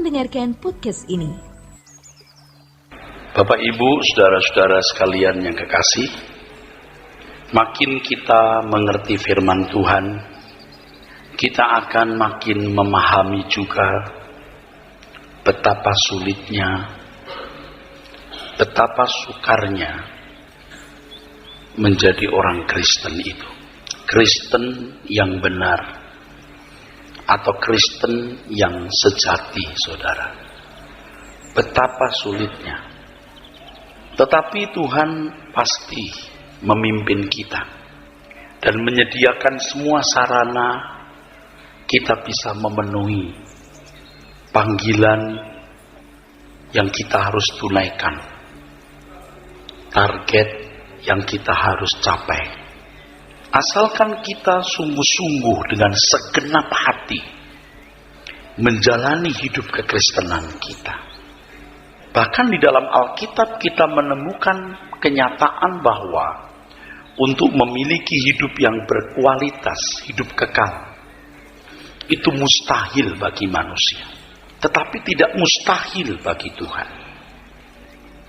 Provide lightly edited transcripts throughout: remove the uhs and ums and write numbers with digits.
mendengarkan podcast ini. Bapak Ibu, saudara-saudara sekalian yang kekasih, makin kita mengerti firman Tuhan, kita akan makin memahami juga betapa sulitnya, betapa sukarnya menjadi orang Kristen itu. Kristen yang benar atau Kristen yang sejati, saudara. Betapa sulitnya. Tetapi Tuhan pasti memimpin kita dan menyediakan semua sarana kita bisa memenuhi panggilan yang kita harus tunaikan, target yang kita harus capai. Asalkan kita sungguh-sungguh dengan segenap hati menjalani hidup kekristenan kita. Bahkan di dalam Alkitab kita menemukan kenyataan bahwa untuk memiliki hidup yang berkualitas, hidup kekal, itu mustahil bagi manusia. Tetapi tidak mustahil bagi Tuhan.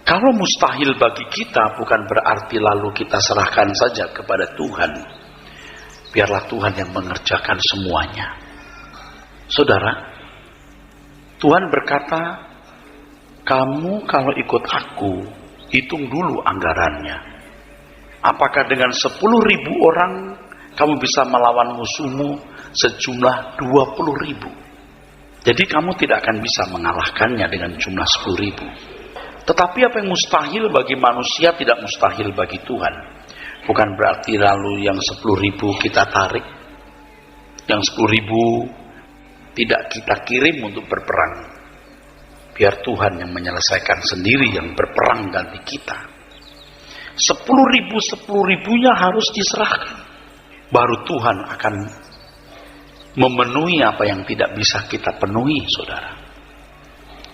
Kalau mustahil bagi kita, bukan berarti lalu kita serahkan saja kepada Tuhan. Biarlah Tuhan yang mengerjakan semuanya. Saudara, Tuhan berkata, kamu kalau ikut aku, hitung dulu anggarannya. Apakah dengan 10.000 orang, kamu bisa melawan musuhmu sejumlah 20.000? Jadi kamu tidak akan bisa mengalahkannya dengan jumlah 10.000. Tetapi apa yang mustahil bagi manusia tidak mustahil bagi Tuhan. Bukan berarti lalu yang 10.000 kita tarik, yang 10.000 tidak kita kirim untuk berperang. Biar Tuhan yang menyelesaikan sendiri, yang berperang ganti kita. 10.000-10.000-nya harus diserahkan. Baru Tuhan akan memenuhi apa yang tidak bisa kita penuhi, saudara.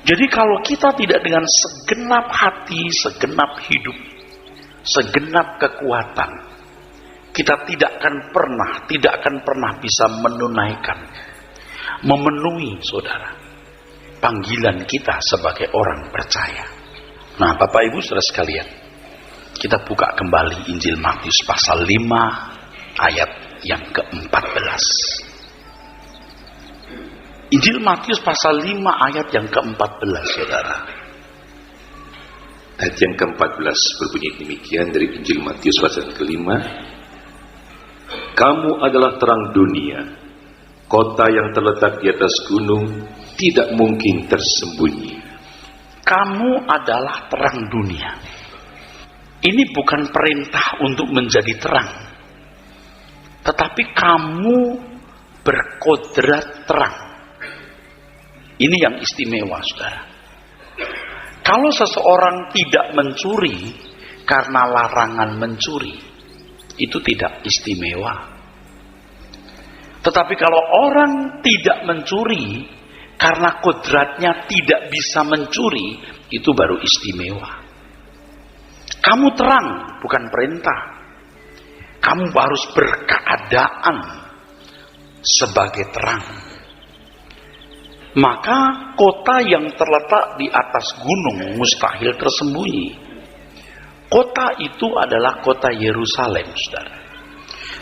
Jadi kalau kita tidak dengan segenap hati, segenap hidup, segenap kekuatan, kita tidak akan pernah bisa menunaikan, memenuhi, saudara, panggilan kita sebagai orang percaya. Nah, Bapak Ibu saudara sekalian, kita buka kembali Injil Matius pasal 5 ayat yang ke-14. Injil Matius pasal 5 ayat yang ke-14, saudara. Ayat yang ke-14 berbunyi demikian dari Injil Matius pasal ke-5. Kamu adalah terang dunia. Kota yang terletak di atas gunung tidak mungkin tersembunyi. Kamu adalah terang dunia. Ini bukan perintah untuk menjadi terang. Tetapi kamu berkodrat terang. Ini yang istimewa, saudara. Kalau seseorang tidak mencuri karena larangan mencuri, itu tidak istimewa. Tetapi kalau orang tidak mencuri karena kodratnya tidak bisa mencuri, itu baru istimewa. Kamu terang, bukan perintah. Kamu harus berkeadaan sebagai terang. Maka kota yang terletak di atas gunung mustahil tersembunyi. Kota itu adalah kota Yerusalem, saudara.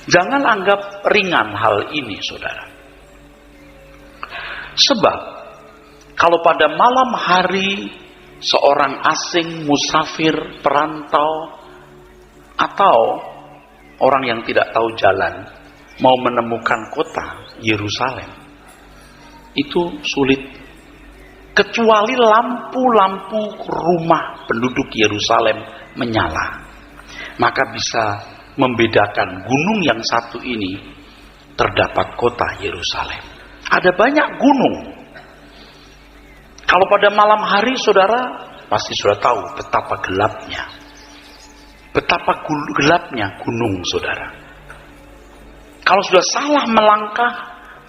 Jangan anggap ringan hal ini, saudara. Sebab, kalau pada malam hari seorang asing, musafir, perantau, atau orang yang tidak tahu jalan, mau menemukan kota Yerusalem, itu sulit. Kecuali lampu-lampu rumah penduduk Yerusalem menyala, maka bisa membedakan gunung yang satu ini terdapat kota Yerusalem. Ada banyak gunung. Kalau pada malam hari, saudara pasti sudah tahu betapa gelapnya. Betapa gelapnya gunung, saudara. Kalau sudah salah melangkah,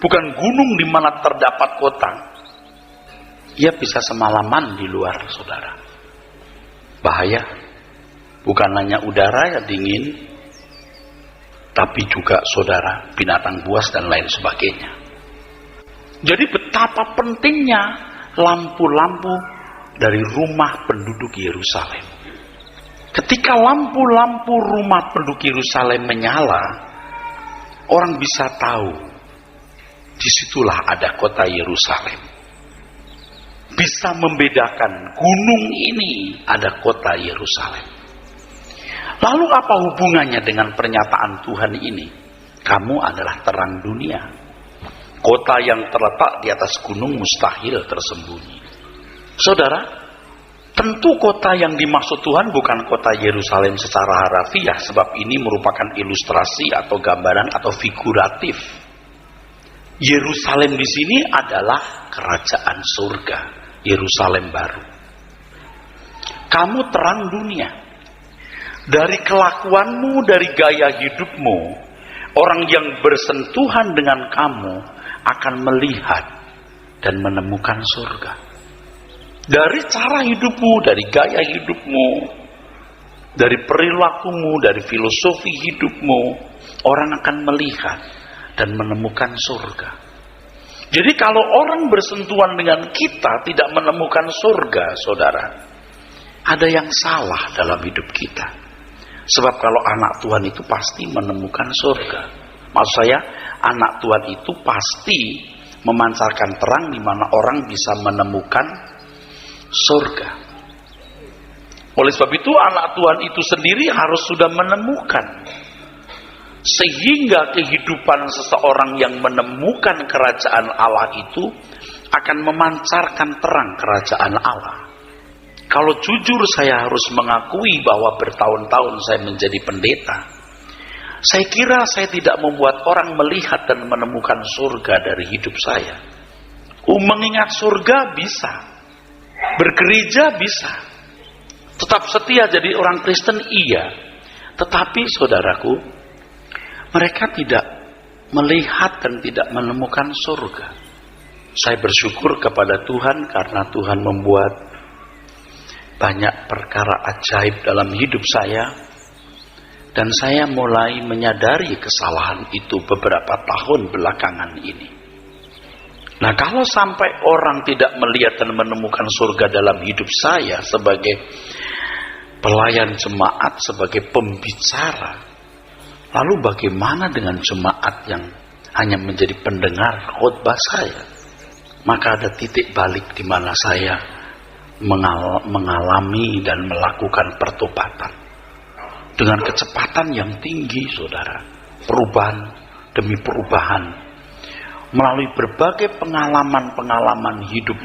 bukan gunung di mana terdapat kota, ia bisa semalaman di luar, saudara. Bahaya. Bukan hanya udara yang dingin, tapi juga, saudara, binatang buas dan lain sebagainya. Jadi betapa pentingnya lampu-lampu dari rumah penduduk Yerusalem. Ketika lampu-lampu rumah penduduk Yerusalem menyala, orang bisa tahu disitulah ada kota Yerusalem. Bisa membedakan gunung ini ada kota Yerusalem. Lalu apa hubungannya dengan pernyataan Tuhan ini? Kamu adalah terang dunia. Kota yang terletak di atas gunung mustahil tersembunyi. Saudara, tentu kota yang dimaksud Tuhan bukan kota Yerusalem secara harafiah, sebab ini merupakan ilustrasi atau gambaran atau figuratif. Yerusalem di sini adalah kerajaan surga, Yerusalem baru. Kamu terang dunia. Dari kelakuanmu, dari gaya hidupmu, orang yang bersentuhan dengan kamu akan melihat dan menemukan surga. Dari cara hidupmu, dari gaya hidupmu, dari perilakumu, dari filosofi hidupmu, orang akan melihat dan menemukan surga. Jadi kalau orang bersentuhan dengan kita tidak menemukan surga, saudara, ada yang salah dalam hidup kita. Sebab kalau anak Tuhan itu pasti menemukan surga. Maksud saya, anak Tuhan itu pasti memancarkan terang di mana orang bisa menemukan surga. Oleh sebab itu anak Tuhan itu sendiri harus sudah menemukan. Sehingga kehidupan seseorang yang menemukan kerajaan Allah itu akan memancarkan terang kerajaan Allah. Kalau jujur saya harus mengakui bahwa bertahun-tahun saya menjadi pendeta. Saya kira saya tidak membuat orang melihat dan menemukan surga dari hidup saya. Mengingat surga bisa. Bergereja bisa. Tetap setia jadi orang Kristen iya. Tetapi saudaraku, mereka tidak melihat dan tidak menemukan surga. Saya bersyukur kepada Tuhan karena Tuhan membuat banyak perkara ajaib dalam hidup saya. Dan saya mulai menyadari kesalahan itu beberapa tahun belakangan ini. Nah, kalau sampai orang tidak melihat dan menemukan surga dalam hidup saya sebagai pelayan jemaat, sebagai pembicara, lalu bagaimana dengan jemaat yang hanya menjadi pendengar khotbah saya? Maka ada titik balik di mana saya mengalami dan melakukan pertobatan dengan kecepatan yang tinggi, saudara. Perubahan demi perubahan melalui berbagai pengalaman-pengalaman hidup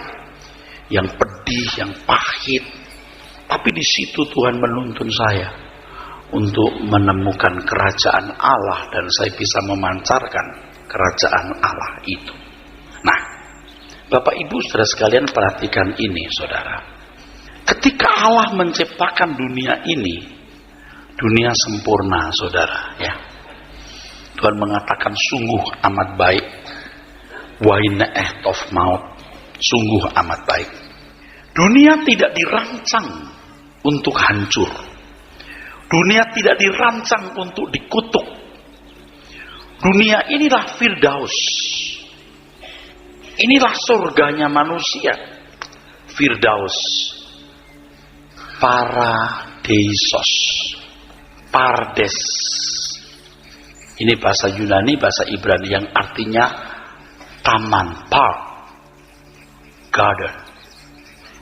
yang pedih, yang pahit. Tapi di situ Tuhan menuntun saya untuk menemukan kerajaan Allah dan saya bisa memancarkan kerajaan Allah itu. Nah, Bapak Ibu saudara sekalian, perhatikan ini, saudara. Ketika Allah menciptakan dunia ini, dunia sempurna, saudara, ya. Tuhan mengatakan sungguh amat baik. Waineh of maut, sungguh amat baik. Dunia tidak dirancang untuk hancur. Dunia tidak dirancang untuk dikutuk. Dunia inilah Firdaus. Inilah surganya manusia. Firdaus. Paradeisos. Pardes. Ini bahasa Yunani, bahasa Ibrani yang artinya taman, park, garden.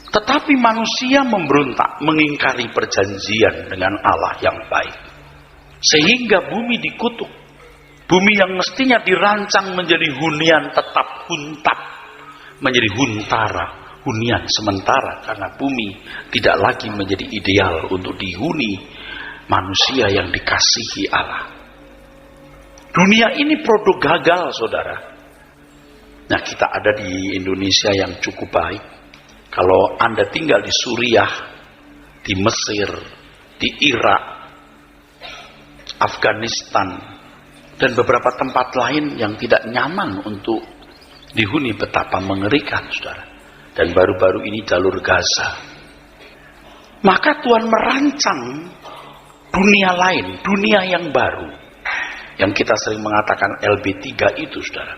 Tetapi manusia memberontak, mengingkari perjanjian dengan Allah yang baik. Sehingga bumi dikutuk. Bumi yang mestinya dirancang menjadi hunian tetap huntap, menjadi huntara, hunian sementara, karena bumi tidak lagi menjadi ideal untuk dihuni manusia yang dikasihi Allah. Dunia ini produk gagal, saudara. Nah, kita ada di Indonesia yang cukup baik. Kalau Anda tinggal di Suriah, di Mesir, di Irak, Afghanistan, dan beberapa tempat lain yang tidak nyaman untuk dihuni, betapa mengerikan, saudara. Dan baru-baru ini jalur Gaza. Maka Tuhan merancang dunia lain, dunia yang baru. Yang kita sering mengatakan LB3 itu, saudara.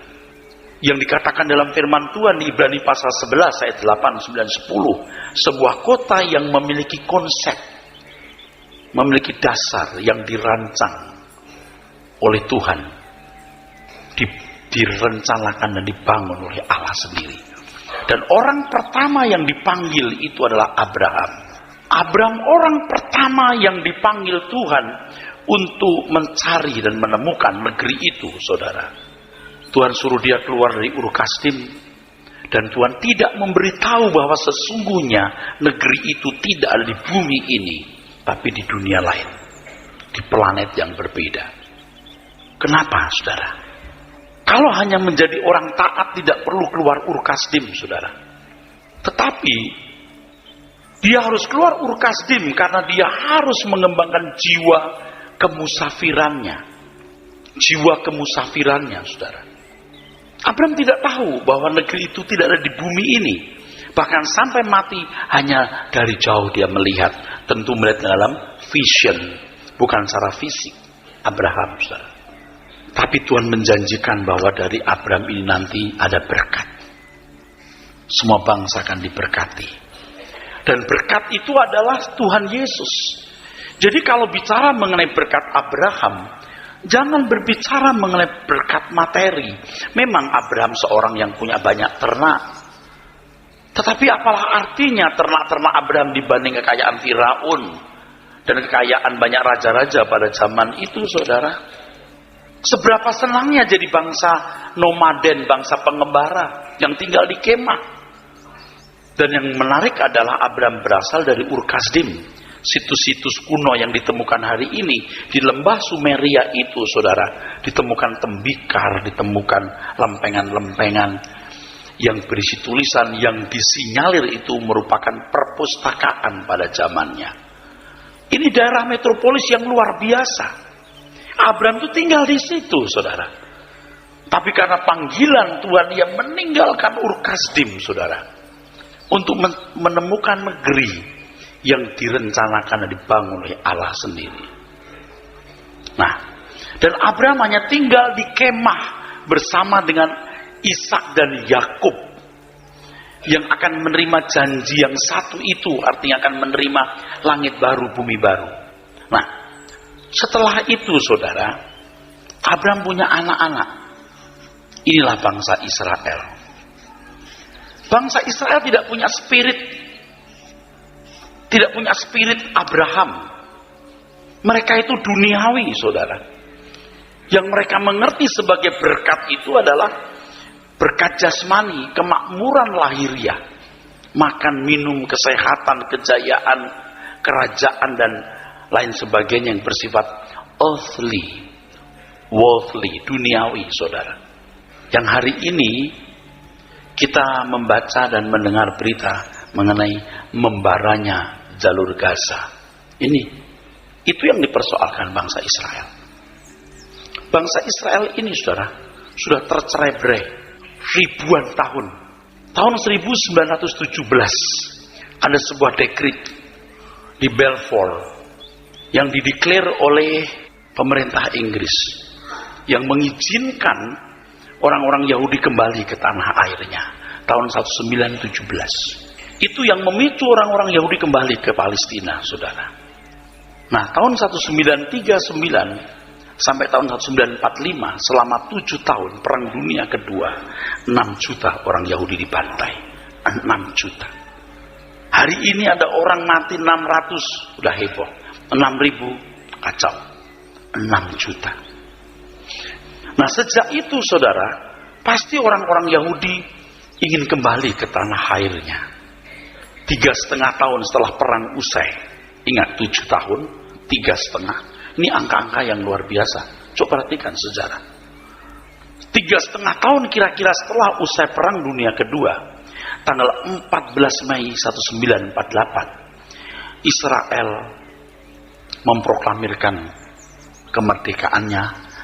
Yang dikatakan dalam firman Tuhan di Ibrani pasal 11 ayat 8, 9, 10. Sebuah kota yang memiliki konsep, memiliki dasar yang dirancang oleh Tuhan, direncanakan dan dibangun oleh Allah sendiri. Dan orang pertama yang dipanggil itu adalah Abraham. Abraham orang pertama yang dipanggil Tuhan untuk mencari dan menemukan negeri itu, saudara. Tuhan suruh dia keluar dari Ur Kasdim, dan Tuhan tidak memberitahu bahwa sesungguhnya negeri itu tidak ada di bumi ini, tapi di dunia lain, di planet yang berbeda. Kenapa, saudara? Kalau hanya menjadi orang taat tidak perlu keluar Ur Kasdim, saudara. Tetapi dia harus keluar Ur Kasdim karena dia harus mengembangkan jiwa kemusafirannya. Jiwa kemusafirannya, saudara. Abraham tidak tahu bahwa negeri itu tidak ada di bumi ini. Bahkan sampai mati hanya dari jauh dia melihat. Tentu melihat dalam vision, bukan secara fisik. Abraham, saudara. Tapi Tuhan menjanjikan bahwa dari Abraham ini nanti ada berkat. Semua bangsa akan diberkati. Dan berkat itu adalah Tuhan Yesus. Jadi kalau bicara mengenai berkat Abraham, jangan berbicara mengenai berkat materi. Memang Abraham seorang yang punya banyak ternak. Tetapi apalah artinya ternak-ternak Abraham dibanding kekayaan Firaun dan kekayaan banyak raja-raja pada zaman itu, saudara? Seberapa senangnya jadi bangsa nomaden, bangsa pengembara yang tinggal di kemah. Dan yang menarik adalah Abraham berasal dari Ur Kasdim. Situs-situs kuno yang ditemukan hari ini di lembah Sumeria itu, saudara, ditemukan tembikar, ditemukan lempengan-lempengan yang berisi tulisan yang disinyalir itu merupakan perpustakaan pada zamannya. Ini daerah metropolis yang luar biasa. Abraham itu tinggal di situ, saudara. Tapi karena panggilan Tuhan, ia meninggalkan Ur Kasdim, saudara, untuk menemukan negeri yang direncanakan dan dibangun oleh Allah sendiri. Nah, dan Abraham hanya tinggal di kemah bersama dengan Ishak dan Yakub yang akan menerima janji yang satu itu, artinya akan menerima langit baru, bumi baru. Nah, setelah itu, saudara, Abraham punya anak-anak. Inilah bangsa Israel. Bangsa Israel tidak punya spirit Abraham. Mereka itu duniawi, saudara. Yang mereka mengerti sebagai berkat itu adalah berkat jasmani, kemakmuran lahiriah, makan, minum, kesehatan, kejayaan, kerajaan, dan lain sebagainya yang bersifat earthly, worldly, duniawi, saudara. Yang hari ini kita membaca dan mendengar berita mengenai membaranya jalur Gaza. Itu yang dipersoalkan bangsa Israel. Bangsa Israel ini, saudara, sudah tercerai-berai ribuan tahun. Tahun 1917 ada sebuah dekrit di Balfour yang dideklar oleh pemerintah Inggris yang mengizinkan orang-orang Yahudi kembali ke tanah airnya. Tahun 1917. Itu yang memicu orang-orang Yahudi kembali ke Palestina, saudara. Nah, tahun 1939 sampai tahun 1945, selama 7 tahun Perang Dunia Kedua, 6 juta orang Yahudi dibantai. 6 juta. Hari ini ada orang mati 600, udah heboh. 6.000, kacau. 6 juta. Nah, sejak itu, saudara, pasti orang-orang Yahudi ingin kembali ke tanah airnya. 3,5 tahun setelah perang usai. Ingat, 7 tahun, 3,5. Ini angka-angka yang luar biasa. Coba perhatikan sejarah. 3,5 tahun kira-kira setelah usai Perang Dunia Kedua, tanggal 14 Mei 1948, Israel memproklamirkan kemerdekaannya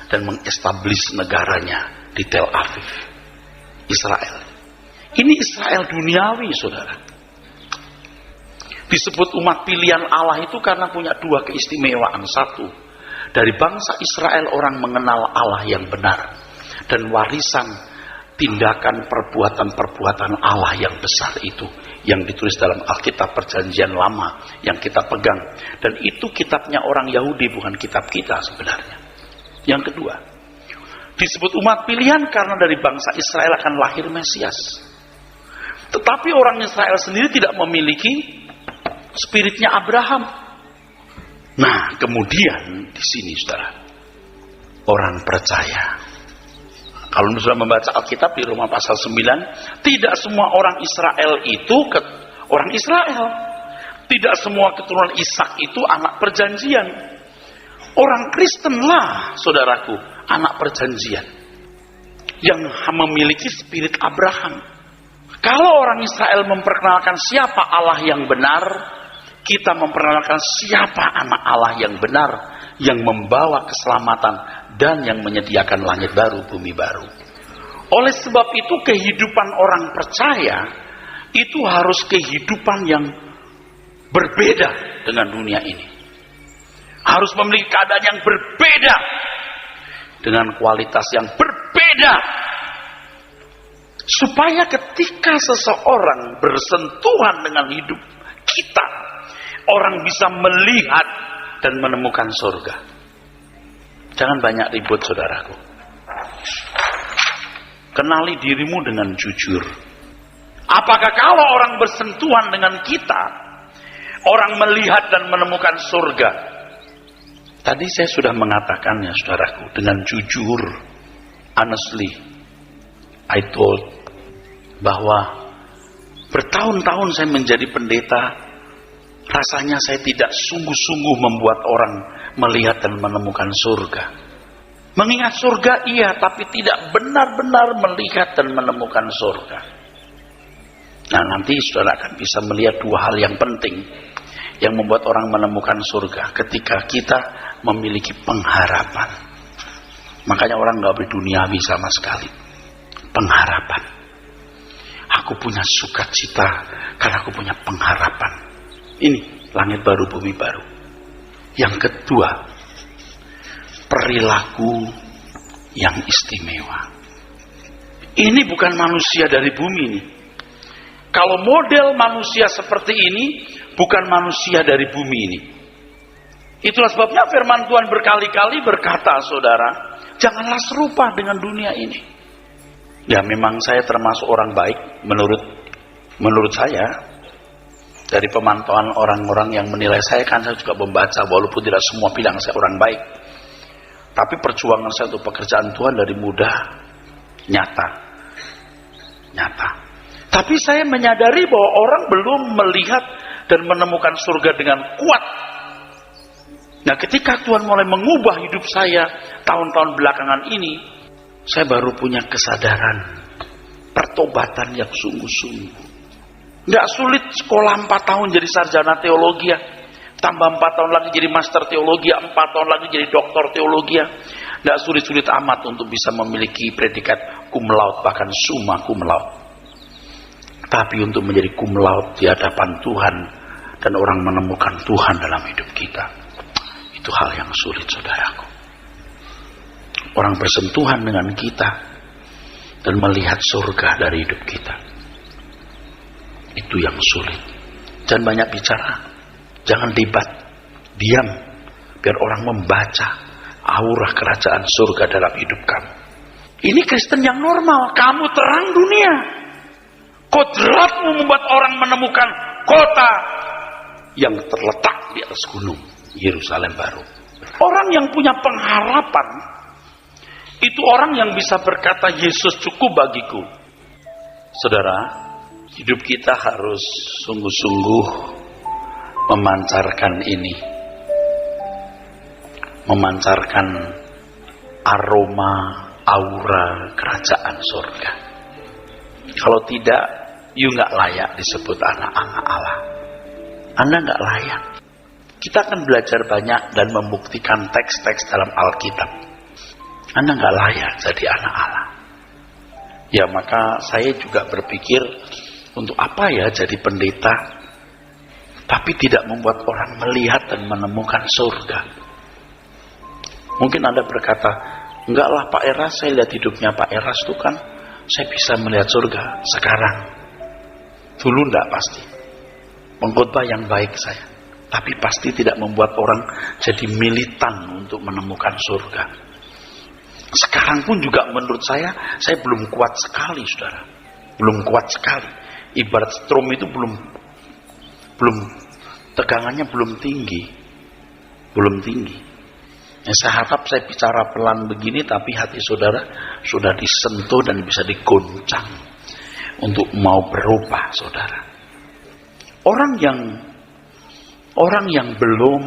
dan mengestablis negaranya di Tel Aviv. Israel. Ini Israel duniawi, saudara. Disebut umat pilihan Allah itu karena punya 2 keistimewaan. Satu, dari bangsa Israel orang mengenal Allah yang benar. Dan warisan tindakan perbuatan-perbuatan Allah yang besar itu, yang ditulis dalam Alkitab Perjanjian Lama yang kita pegang. Dan itu kitabnya orang Yahudi, bukan kitab kita sebenarnya. Yang kedua, disebut umat pilihan karena dari bangsa Israel akan lahir Mesias. Tetapi orang Israel sendiri tidak memiliki spiritnya Abraham. Nah, kemudian di sini saudara, orang percaya. Kalau sudah membaca Alkitab di Roma pasal 9, tidak semua orang Israel itu orang Israel. Tidak semua keturunan Ishak itu anak perjanjian. Orang Kristenlah, saudaraku, anak perjanjian yang memiliki spirit Abraham. Kalau orang Israel memperkenalkan siapa Allah yang benar, kita memperkenalkan siapa anak Allah yang benar, yang membawa keselamatan dan yang menyediakan langit baru, bumi baru. Oleh sebab itu, kehidupan orang percaya itu harus kehidupan yang berbeda dengan dunia ini. Harus memiliki keadaan yang berbeda, dengan kualitas yang berbeda, supaya ketika seseorang bersentuhan dengan hidup kita, orang bisa melihat dan menemukan surga. Jangan banyak ribut, saudaraku. Kenali dirimu dengan jujur. Apakah kalau orang bersentuhan dengan kita, orang melihat dan menemukan surga? Tadi saya sudah mengatakannya, saudaraku, dengan jujur, honestly, I told, bahwa bertahun-tahun saya menjadi pendeta, rasanya saya tidak sungguh-sungguh membuat orang melihat dan menemukan surga. Mengingat surga iya, tapi tidak benar-benar melihat dan menemukan surga. Nah, nanti saudara akan bisa melihat dua hal yang penting yang membuat orang menemukan surga ketika kita memiliki pengharapan. Makanya orang gak berduniawi sama sekali. Pengharapan. Aku punya sukacita karena aku punya pengharapan. Ini langit baru, bumi baru. Yang kedua, perilaku yang istimewa. Ini bukan manusia dari bumi ini. Kalau model manusia seperti ini, bukan manusia dari bumi ini. Itulah sebabnya firman Tuhan berkali-kali berkata, saudara, janganlah serupa dengan dunia ini. Ya, memang saya termasuk orang baik menurut saya. Dari pemantauan orang-orang yang menilai saya, kan saya juga membaca, walaupun tidak semua bilang saya orang baik. Tapi perjuangan saya untuk pekerjaan Tuhan dari muda nyata. Tapi saya menyadari bahwa orang belum melihat dan menemukan surga dengan kuat. Nah, ketika Tuhan mulai mengubah hidup saya tahun-tahun belakangan ini, saya baru punya kesadaran pertobatan yang sungguh-sungguh. Nggak sulit sekolah 4 tahun jadi sarjana teologi, tambah 4 tahun lagi jadi master teologi, 4 tahun lagi jadi doktor teologi. Nggak sulit-sulit amat untuk bisa memiliki predikat cum laude, bahkan summa cum laude. Tapi untuk menjadi cum laude di hadapan Tuhan dan orang menemukan Tuhan dalam hidup kita, itu hal yang sulit, saudaraku. Orang bersentuhan dengan kita dan melihat surga dari hidup kita, itu yang sulit. Jangan banyak bicara, jangan debat, diam, biar orang membaca aura kerajaan surga dalam hidup kamu. Ini Kristen yang normal, kamu terang dunia. Kodratmu membuat orang menemukan kota yang terletak di atas gunung Yerusalem baru. Orang yang punya pengharapan itu orang yang bisa berkata, Yesus cukup bagiku. Saudara, hidup kita harus sungguh-sungguh memancarkan ini. Memancarkan aroma, aura kerajaan surga. Kalau tidak, you nggak layak disebut anak-anak Allah. Anda nggak layak. Kita akan belajar banyak dan membuktikan teks-teks dalam Alkitab. Anda nggak layak jadi anak Allah. Ya, maka saya juga berpikir, untuk apa ya jadi pendeta, tapi tidak membuat orang melihat dan menemukan surga. Mungkin Anda berkata, enggak lah Pak Eras, saya lihat hidupnya Pak Eras itu kan saya bisa melihat surga sekarang. Dulu enggak pasti. Pengkhotbah yang baik saya, tapi pasti tidak membuat orang jadi militan untuk menemukan surga. Sekarang pun juga menurut saya belum kuat sekali, saudara. Belum kuat sekali. Ibarat strom itu belum tegangannya belum tinggi. Belum tinggi. Saya harap saya bicara pelan begini, tapi hati saudara sudah disentuh dan bisa digoncang untuk mau berubah, saudara. Orang yang belum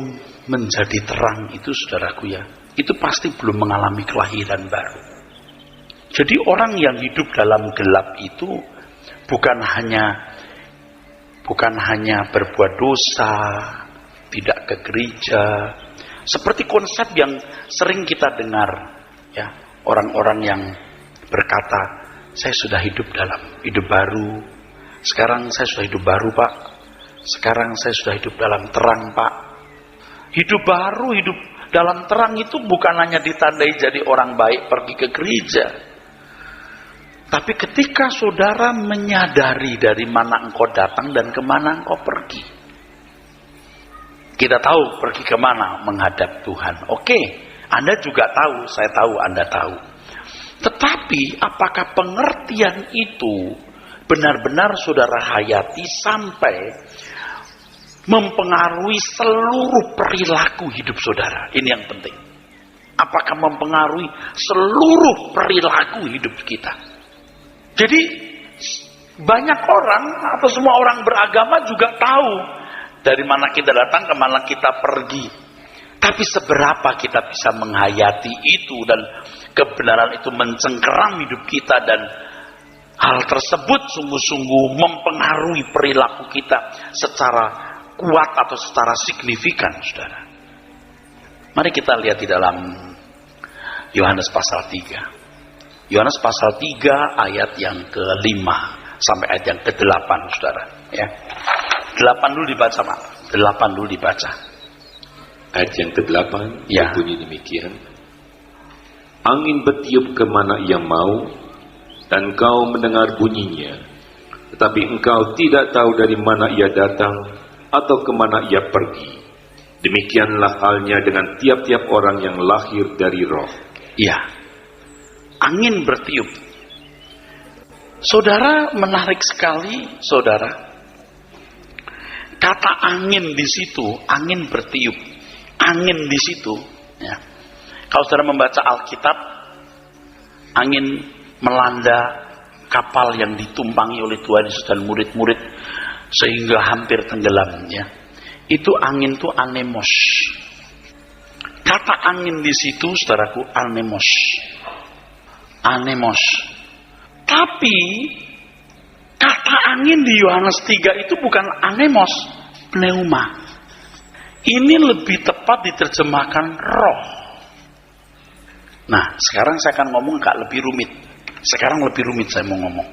menjadi terang itu, saudaraku ya, itu pasti belum mengalami kelahiran baru. Jadi orang yang hidup dalam gelap itu bukan hanya berbuat dosa, tidak ke gereja, seperti konsep yang sering kita dengar, ya, orang-orang yang berkata, saya sudah hidup baru. Sekarang saya sudah hidup baru, Pak. Sekarang saya sudah hidup dalam terang, Pak. Hidup baru, hidup dalam terang itu bukan hanya ditandai jadi orang baik pergi ke gereja. Tapi ketika saudara menyadari dari mana engkau datang dan kemana engkau pergi. Kita tahu pergi kemana, menghadap Tuhan. Oke, Anda juga tahu, saya tahu, Anda tahu. Tetapi apakah pengertian itu benar-benar saudara hayati sampai mempengaruhi seluruh perilaku hidup saudara? Ini yang penting. Apakah mempengaruhi seluruh perilaku hidup kita? Jadi banyak orang atau semua orang beragama juga tahu dari mana kita datang, kemana kita pergi. Tapi seberapa kita bisa menghayati itu dan kebenaran itu mencengkeram hidup kita, dan hal tersebut sungguh-sungguh mempengaruhi perilaku kita secara kuat atau secara signifikan, saudara. Mari kita lihat di dalam Yohanes pasal 3. Yohanes pasal 3 ayat yang ke-5 sampai ayat yang ke-8, saudara. Ya. 8 dulu dibaca, Pak. 8 dulu dibaca. Ayat yang ke-8 ya. Bunyi demikian. Angin bertiup kemana ia mau, dan engkau mendengar bunyinya, tetapi engkau tidak tahu dari mana ia datang atau kemana ia pergi. Demikianlah halnya dengan tiap-tiap orang yang lahir dari roh. Ya, angin bertiup. Saudara, menarik sekali, saudara. Kata angin di situ, angin bertiup. Angin di situ, ya. Kalau saudara membaca Alkitab, angin melanda kapal yang ditumpangi oleh Tuhan Yesus dan murid-murid sehingga hampir tenggelam, ya. Itu angin itu anemos. Kata angin di situ, saudaraku, anemos. Anemos. Tapi kata angin di Yohanes 3 itu bukan anemos, pneuma. Ini lebih tepat diterjemahkan roh. Nah, sekarang saya akan ngomong agak lebih rumit. Sekarang lebih rumit saya mau ngomong.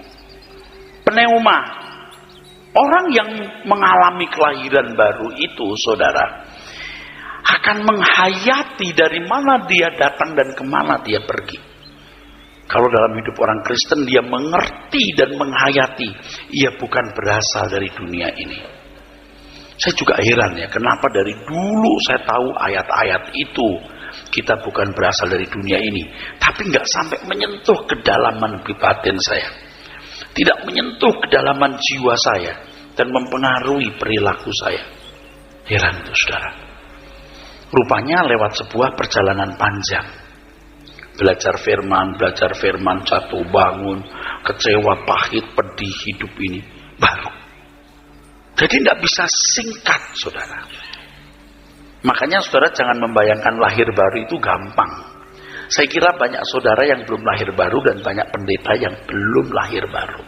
Pneuma. Orang yang mengalami kelahiran baru itu, saudara, akan menghayati dari mana dia datang dan kemana dia pergi. Kalau dalam hidup orang Kristen, dia mengerti dan menghayati, ia bukan berasal dari dunia ini. Saya juga heran ya, kenapa dari dulu saya tahu ayat-ayat itu, kita bukan berasal dari dunia ini, tapi nggak sampai menyentuh kedalaman batin saya, tidak menyentuh kedalaman jiwa saya dan mempengaruhi perilaku saya. Heran itu, saudara. Rupanya lewat sebuah perjalanan panjang, belajar firman, jatuh bangun, kecewa, pahit, pedih hidup ini baru. Jadi tidak bisa singkat, saudara. Makanya saudara jangan membayangkan lahir baru itu gampang. Saya kira banyak saudara yang belum lahir baru dan banyak pendeta yang belum lahir baru.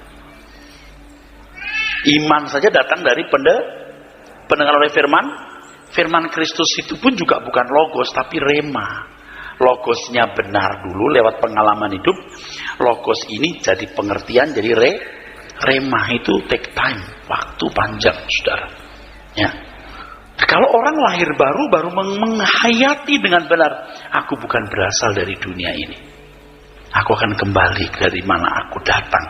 Iman saja datang dari pendengar oleh firman. Firman Kristus itu pun juga bukan logos, tapi rema. Logosnya benar dulu lewat pengalaman hidup. Logos ini jadi pengertian, jadi rema itu take time, waktu panjang, saudara. Ya. Kalau orang lahir baru menghayati dengan benar, aku bukan berasal dari dunia ini. Aku akan kembali dari mana aku datang.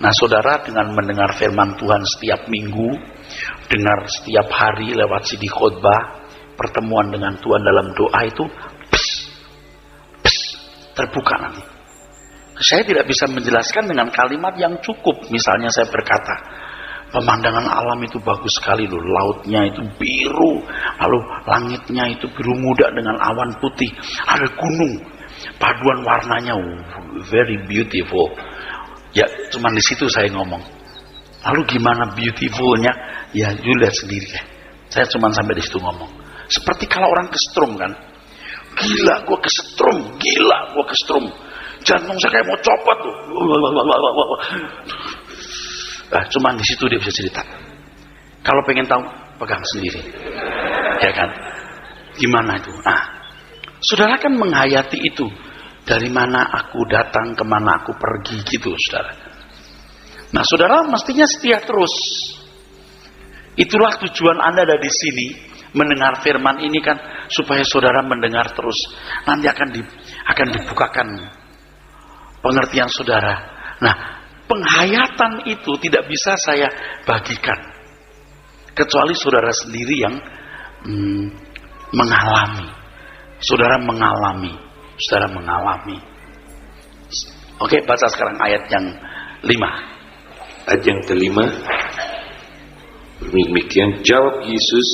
Nah saudara, dengan mendengar firman Tuhan setiap minggu, dengar setiap hari lewat CD khotbah, pertemuan dengan Tuhan dalam doa itu, terbuka nanti. Saya tidak bisa menjelaskan dengan kalimat yang cukup. Misalnya saya berkata, pemandangan alam itu bagus sekali loh. Lautnya itu biru, lalu langitnya itu biru muda dengan awan putih. Ada gunung, paduan warnanya very beautiful. Ya, cuman di situ saya ngomong. Lalu gimana beautifulnya? Ya, you lihat sendiri ya. Saya cuman sampai di situ ngomong. Seperti kalau orang kesetrum kan. Gila, gua kesetrum. Jantung saya kayak mau copot tuh. Nah, cuman di situ dia bisa cerita. Kalau pengen tahu, pegang sendiri. Ya kan? Gimana itu? Nah, saudara kan menghayati itu. Dari mana aku datang, kemana aku pergi gitu, saudara. Nah, saudara mestinya setia terus. Itulah tujuan Anda ada di sini. Mendengar firman ini kan supaya saudara mendengar terus. Nanti akan dibukakan pengertian saudara. Nah, penghayatan itu tidak bisa saya bagikan kecuali saudara sendiri yang mengalami. Saudara mengalami. Oke, baca sekarang ayat yang 5. Ayat yang kelima. Demikian jawab Yesus,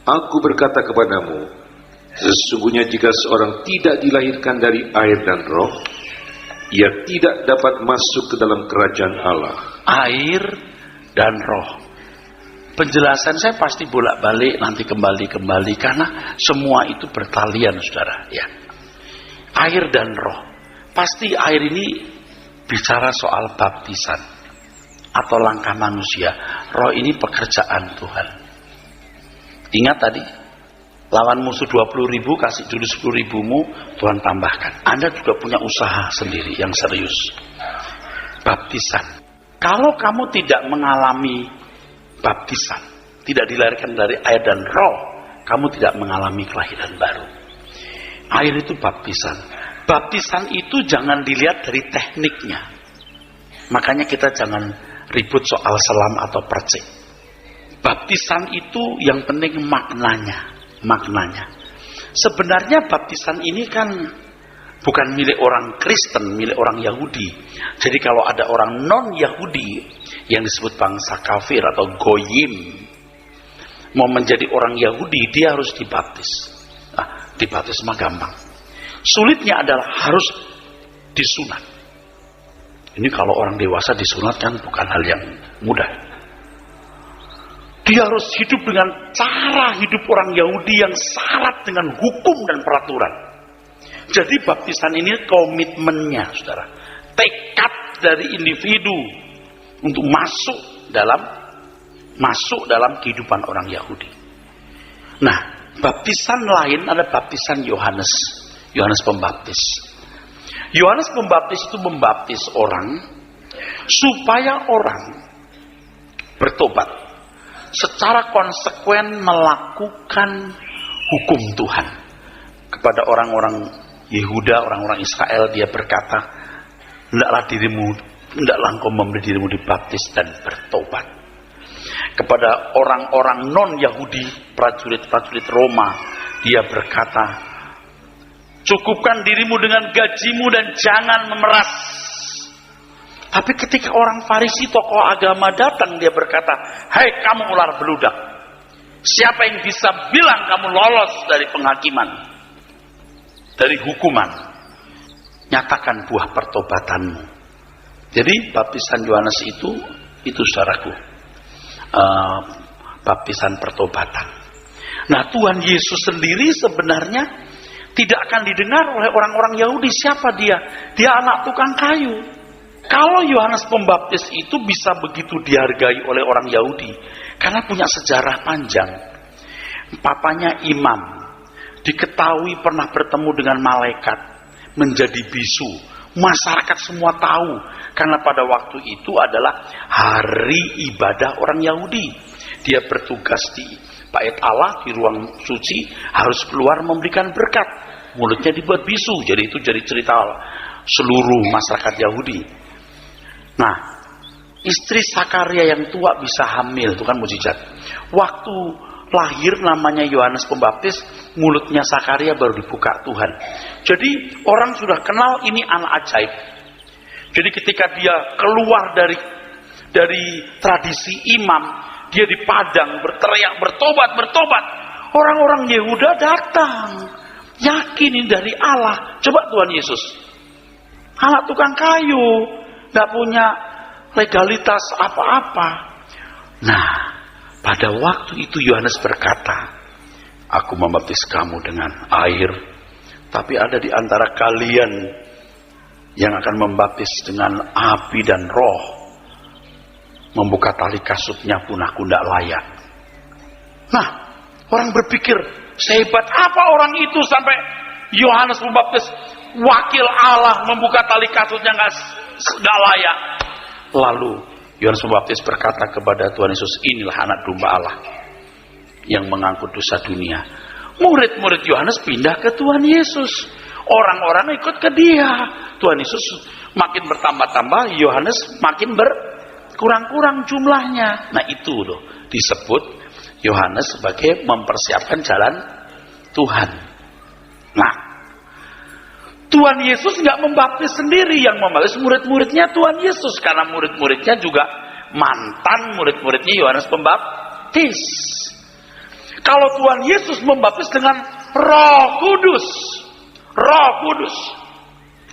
Aku berkata kepadamu, sesungguhnya jika seorang tidak dilahirkan dari air dan roh, ia tidak dapat masuk ke dalam kerajaan Allah. Air dan roh. Penjelasan saya pasti bolak-balik, nanti kembali karena semua itu bertalian, saudara. Ya. Air dan roh. Pasti air ini bicara soal baptisan atau langkah manusia. Roh ini pekerjaan Tuhan. Ingat tadi, lawan musuh 20.000, kasih dulu 10.000-mu, Tuhan tambahkan. Anda juga punya usaha sendiri yang serius. Baptisan. Kalau kamu tidak mengalami baptisan, tidak dilahirkan dari air dan roh, kamu tidak mengalami kelahiran baru. Air itu baptisan. Baptisan itu jangan dilihat dari tekniknya. Makanya kita jangan ribut soal selam atau percik. Baptisan itu yang penting maknanya. Sebenarnya baptisan ini kan bukan milik orang Kristen, milik orang Yahudi. Jadi kalau ada orang non-Yahudi yang disebut bangsa kafir atau goyim mau menjadi orang Yahudi, dia harus dibaptis. Nah, dibaptis mah gampang. Sulitnya adalah harus disunat. Ini kalau orang dewasa disunat kan bukan hal yang mudah. Dia harus hidup dengan cara hidup orang Yahudi yang syarat dengan hukum dan peraturan. Jadi baptisan ini komitmennya, saudara. Tekad dari individu untuk masuk dalam kehidupan orang Yahudi. Nah, baptisan lain ada baptisan Yohanes Pembaptis. Yohanes Pembaptis itu membaptis orang supaya orang bertobat secara konsekuen melakukan hukum Tuhan. Kepada orang-orang Yehuda, orang-orang Israel, dia berkata, hendaklah engkau memberi dirimu dibaptis dan bertobat. Kepada orang-orang non-Yahudi, prajurit-prajurit Roma, dia berkata, cukupkan dirimu dengan gajimu dan jangan memeras. Tapi ketika orang Farisi, tokoh agama datang, dia berkata, hai kamu ular beludak, siapa yang bisa bilang kamu lolos dari penghakiman, dari hukuman? Nyatakan buah pertobatanmu. Jadi baptisan Yohanes itu saudaraku, baptisan pertobatan. Nah, Tuhan Yesus sendiri sebenarnya tidak akan didengar oleh orang-orang Yahudi. Siapa dia? Dia anak tukang kayu. Kalau Yohanes Pembaptis itu bisa begitu dihargai oleh orang Yahudi karena punya sejarah panjang. Papanya imam, diketahui pernah bertemu dengan malaikat, menjadi bisu. Masyarakat semua tahu karena pada waktu itu adalah hari ibadah orang Yahudi. Dia bertugas di bait Allah, di ruang suci, harus keluar memberikan berkat. Mulutnya dibuat bisu, jadi itu jadi cerita seluruh masyarakat Yahudi. Nah, istri Sakaria yang tua bisa hamil, itu kan mujizat. Waktu lahir namanya Yohanes Pembaptis, mulutnya Sakaria baru dibuka Tuhan. Jadi orang sudah kenal ini anak ajaib. Jadi ketika dia keluar dari tradisi imam, dia di padang berteriak bertobat. Orang-orang Yehuda datang, yakin ini dari Allah. Coba Tuhan Yesus, anak tukang kayu, gak punya legalitas apa-apa. Nah, pada waktu itu Yohanes berkata, aku membaptis kamu dengan air, tapi ada di antara kalian yang akan membaptis dengan api dan roh. Membuka tali kasutnya pun aku tidak layak. Nah, orang berpikir, sehebat apa orang itu sampai Yohanes Pembaptis, wakil Allah, membuka tali kasutnya nggak layak. Lalu Yohanes Pembaptis berkata kepada Tuhan Yesus, inilah anak domba Allah yang mengangkut dosa dunia. Murid-murid Yohanes pindah ke Tuhan Yesus. Orang-orang ikut ke dia. Tuhan Yesus makin bertambah-tambah, Yohanes makin berkurang-kurang jumlahnya. Nah itu loh disebut Yohanes sebagai mempersiapkan jalan Tuhan. Nah, Tuhan Yesus nggak membaptis sendiri, yang membaptis murid-muridnya Tuhan Yesus, karena murid-muridnya juga mantan murid-muridnya Yohanes Pembaptis. Kalau Tuhan Yesus membaptis dengan Roh Kudus,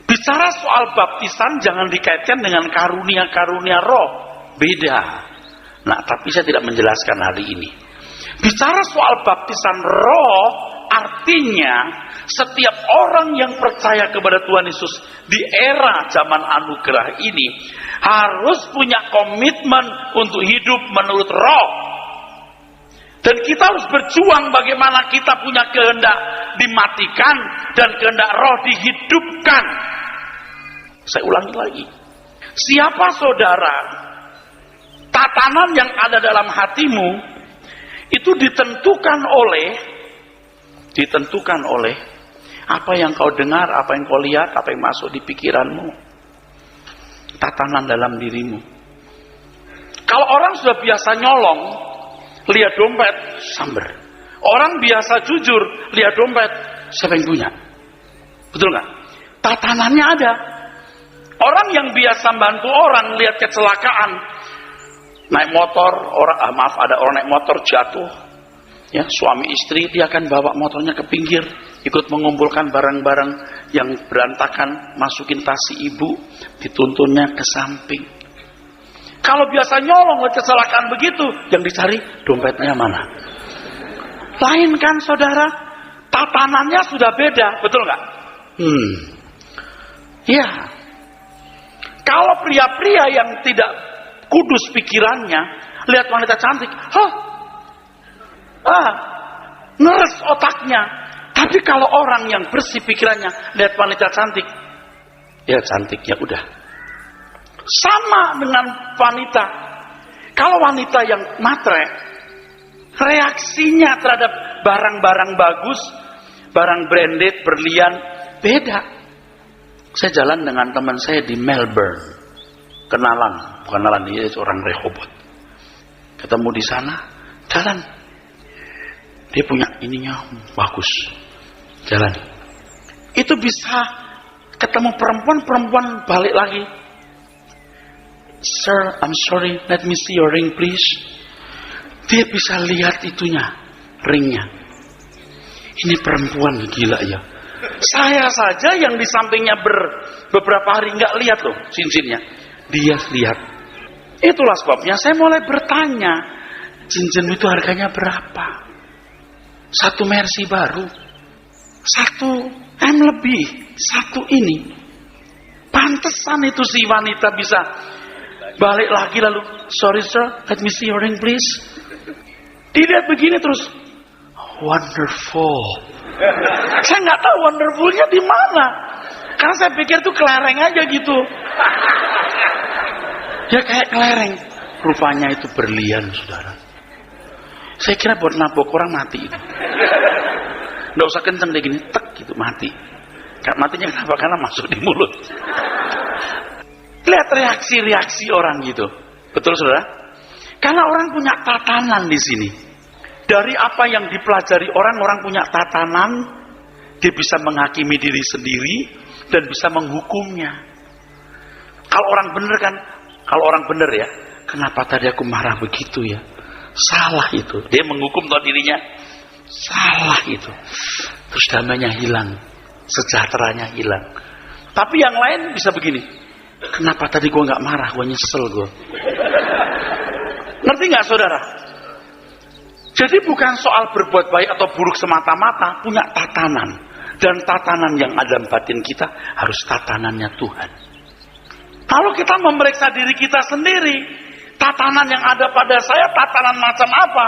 bicara soal baptisan jangan dikaitkan dengan karunia-karunia roh, beda. Nah, tapi saya tidak menjelaskan hari ini. Bicara soal baptisan roh, artinya setiap orang yang percaya kepada Tuhan Yesus di era zaman anugerah ini harus punya komitmen untuk hidup menurut roh. Dan kita harus berjuang bagaimana kita punya kehendak dimatikan dan kehendak roh dihidupkan. Saya ulangi lagi. Siapa saudara, tatanan yang ada dalam hatimu itu ditentukan oleh apa yang kau dengar, apa yang kau lihat, apa yang masuk di pikiranmu. Tatanan dalam dirimu. Kalau orang sudah biasa nyolong, lihat dompet, samber. Orang biasa jujur, lihat dompet, siapa yang punya? Betul nggak? Tatanannya ada. Orang yang biasa bantu orang, lihat kecelakaan, naik motor, ada orang naik motor jatuh, ya suami istri, dia akan bawa motornya ke pinggir, ikut mengumpulkan barang-barang yang berantakan, masukin tas si ibu, dituntunnya ke samping. Kalau biasa nyolong kecelakaan begitu, yang dicari dompetnya mana? Lain kan saudara? Tatanannya sudah beda, betul nggak? Ya. Kalau pria-pria yang tidak kudus pikirannya, lihat wanita cantik, ngeres otaknya. Tapi kalau orang yang bersih pikirannya, lihat wanita cantik, ya cantik, ya udah. Sama dengan wanita. Kalau wanita yang matre, reaksinya terhadap barang-barang bagus, barang branded, berlian, beda. Saya jalan dengan teman saya di Melbourne. Kenalan, dia seorang Rehoboth. Ketemu di sana, jalan. Dia punya ininya bagus. Jalan. Itu bisa ketemu perempuan balik lagi. Sir, I'm sorry, let me see your ring please. Dia bisa lihat itunya, ringnya. Ini perempuan gila ya. Saya saja yang di sampingnya beberapa hari nggak lihat loh cincinnya. Dia lihat. Itulah sebabnya saya mulai bertanya, cincin itu harganya berapa? 1 Mercy baru, 1 M lebih, 1 ini. Pantesan itu si wanita bisa balik lagi lalu, sorry sir, let me see your ring please. Dilihat begini terus, wonderful. Saya nggak tahu wonderfulnya di mana, karena saya pikir itu kelereng aja gitu. Ya kayak kelereng, rupanya itu berlian, saudara. Saya kira buat nabok orang mati itu. Nggak usah kenceng deh gini, tek gitu mati. Matinya kenapa? Karena masuk di mulut. Lihat reaksi-reaksi orang gitu. Betul saudara? Karena orang punya tatanan di sini. Dari apa yang dipelajari orang punya tatanan. Dia bisa menghakimi diri sendiri dan bisa menghukumnya. Kalau orang benar kan, kalau orang benar ya, kenapa tadi aku marah begitu ya? Salah itu. Dia menghukum toh dirinya. Salah itu. Terus damainya hilang, sejahteranya hilang. Tapi yang lain bisa begini. Kenapa tadi gue nggak marah? Gue nyesel gue. Ngerti nggak saudara? Jadi bukan soal berbuat baik atau buruk semata-mata, punya tatanan. Dan tatanan yang ada dalam batin kita harus tatanannya Tuhan. Kalau kita memeriksa diri kita sendiri, tatanan yang ada pada saya, tatanan macam apa?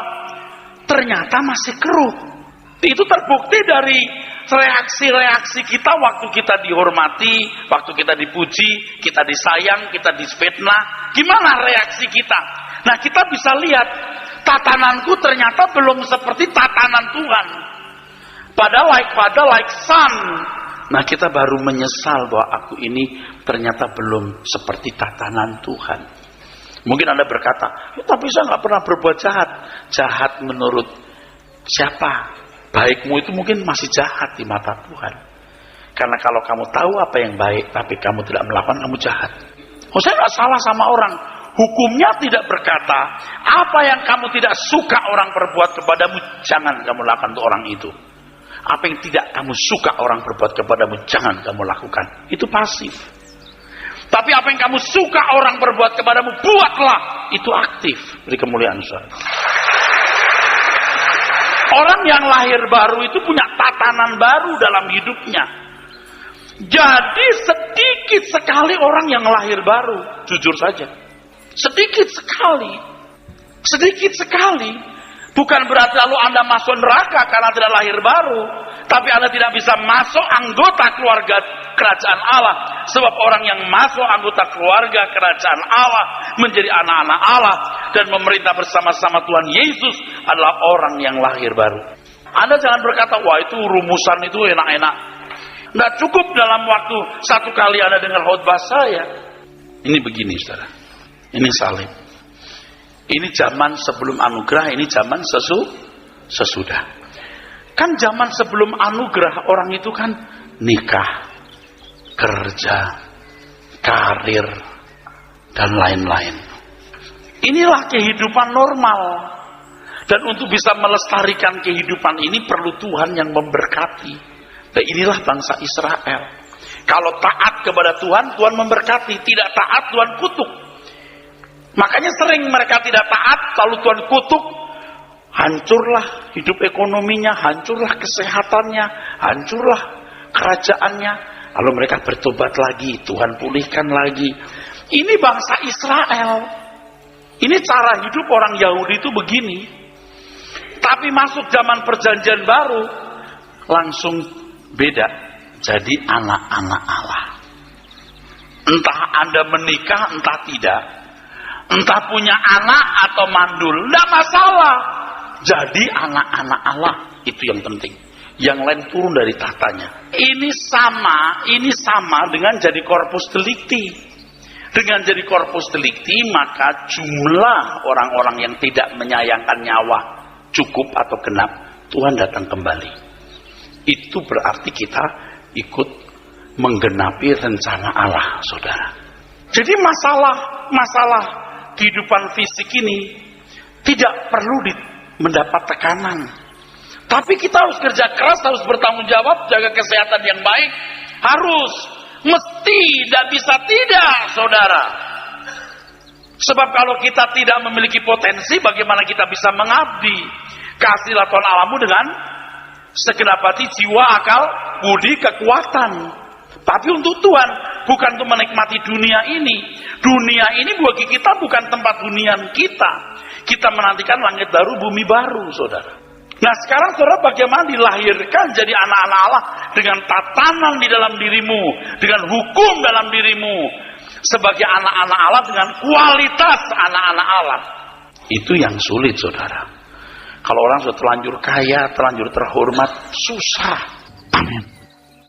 Ternyata masih keruh. Itu terbukti dari reaksi-reaksi kita waktu kita dihormati, waktu kita dipuji, kita disayang, kita difitnah. Gimana reaksi kita? Nah, kita bisa lihat, tatananku ternyata belum seperti tatanan Tuhan. Pada like sun. Nah, kita baru menyesal bahwa aku ini ternyata belum seperti tatanan Tuhan. Mungkin Anda berkata, ya, tapi saya nggak pernah berbuat jahat. Jahat menurut siapa? Baikmu itu mungkin masih jahat di mata Tuhan. Karena kalau kamu tahu apa yang baik, tapi kamu tidak melakukan, kamu jahat. Oh, saya nggak salah sama orang. Hukumnya tidak berkata, apa yang kamu tidak suka orang perbuat kepadamu, jangan kamu lakukan untuk orang itu. Apa yang tidak kamu suka orang berbuat kepadamu, jangan kamu lakukan. Itu pasif. Tapi apa yang kamu suka orang berbuat kepadamu, buatlah. Itu aktif. Beri kemuliaan saudara. Orang yang lahir baru itu punya tatanan baru dalam hidupnya. Jadi sedikit sekali orang yang lahir baru. Jujur saja. Sedikit sekali. Sedikit sekali. Bukan berarti lalu Anda masuk neraka karena tidak lahir baru. Tapi Anda tidak bisa masuk anggota keluarga kerajaan Allah. Sebab orang yang masuk anggota keluarga kerajaan Allah, menjadi anak-anak Allah, dan memerintah bersama-sama Tuhan Yesus adalah orang yang lahir baru. Anda jangan berkata, wah itu rumusan itu enak-enak. Nggak cukup dalam waktu satu kali Anda dengar khotbah saya. Ini begini saudara. Ini salib. Ini zaman sebelum anugerah, ini zaman sesudah. Kan zaman sebelum anugerah orang itu kan nikah, kerja, karir, dan lain-lain. Inilah kehidupan normal. Dan untuk bisa melestarikan kehidupan ini perlu Tuhan yang memberkati. Dan inilah bangsa Israel. Kalau taat kepada Tuhan, Tuhan memberkati. Tidak taat, Tuhan kutuk. Makanya sering mereka tidak taat, lalu Tuhan kutuk. Hancurlah hidup ekonominya, hancurlah kesehatannya, hancurlah kerajaannya. Lalu mereka bertobat lagi, Tuhan pulihkan lagi. Ini bangsa Israel. Ini cara hidup orang Yahudi itu begini. Tapi masuk zaman perjanjian baru, langsung beda. Jadi anak-anak Allah. Entah Anda menikah, entah tidak. Entah punya anak atau mandul, tidak masalah. Jadi anak-anak Allah, itu yang penting. Yang lain turun dari tahtanya. Ini sama dengan jadi corpus delicti. Dengan jadi corpus delicti, maka jumlah orang-orang yang tidak menyayangkan nyawa cukup atau genap, Tuhan datang kembali. Itu berarti kita ikut menggenapi rencana Allah, saudara. Jadi masalah kehidupan fisik ini tidak perlu mendapat tekanan. Tapi kita harus kerja keras, harus bertanggung jawab, jaga kesehatan yang baik. Harus, mesti, tidak bisa tidak, saudara. Sebab kalau kita tidak memiliki potensi, bagaimana kita bisa mengabdi? Kasihlah Tuhan Allahmu dengan segenap hati, jiwa, akal, budi, kekuatan. Tapi untuk Tuhan, bukan untuk menikmati dunia ini. Dunia ini bagi kita bukan tempat hunian kita. Kita menantikan langit baru, bumi baru, saudara. Nah sekarang saudara bagaimana dilahirkan jadi anak-anak Allah dengan tatanan di dalam dirimu, dengan hukum dalam dirimu, sebagai anak-anak Allah dengan kualitas anak-anak Allah. Itu yang sulit, saudara. Kalau orang sudah terlanjur kaya, terlanjur terhormat, susah. Amin.